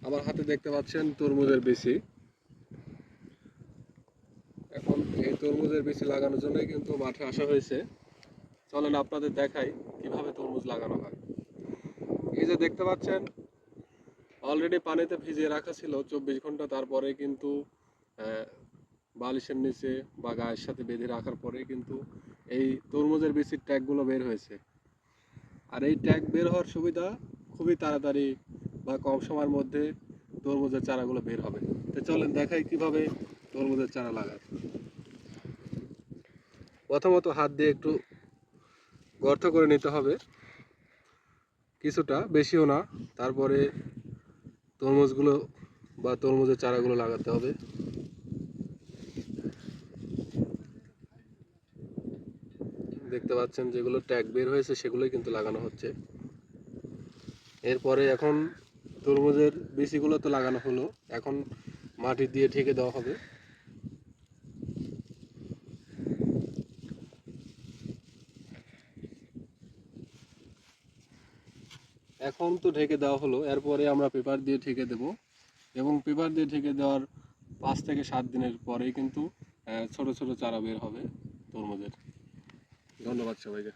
আমার হাতে দেখতে পাচ্ছেন তরমুজের বিচি। এখন এই তরমুজের বিচি লাগানোর জন্যই কিন্তু মাঠে আসা হয়েছে। চলেন আপনাদের দেখাই কিভাবে তরমুজ লাগানো হয়। এই যে দেখতে পাচ্ছেন অলরেডি পানিতে ভিজিয়ে রাখা ছিল 24 ঘন্টা, তারপরে কিন্তু বালিশের নিচে বা গায়ের সাথে বেঁধে রাখার পরে কিন্তু এই তরমুজের বিচির ট্যাগগুলো বের হয়েছে। আর এই ট্যাগ বের হওয়ার সুবিধা, খুবই তাড়াতাড়ি বা কম সময়ের মধ্যে তরমুজের চারাগুলো বের হবে। তো চলেন দেখাই কিভাবে তরমুজের চারা লাগায়। প্রথমত হাত দিয়ে একটু গর্ত করে নিতে হবে, কিছুটা, বেশিও না। তারপরে তরমুজগুলো বা তরমুজের চারাগুলো লাগাতে হবে। দেখতে পাচ্ছেন যেগুলো ট্যাগ বের হয়েছে সেগুলোই কিন্তু লাগানো হচ্ছে। এরপরে এখন তরমুজের বিচিগুলো তো লাগানো হলো, এখন মাটি দিয়ে ঢেকে দেওয়া হবে। এখন তো ঢেকে দেওয়া হলো, এরপরে আমরা পেপার দিয়ে ঢেকে দেব এবং পেপার দিয়ে ঢেকে দেওয়ার 5 থেকে 7 দিনের পরেই কিন্তু ছোট ছোট চারা বের হবে তরমুজের। ধন্যবাদ সবাইকে।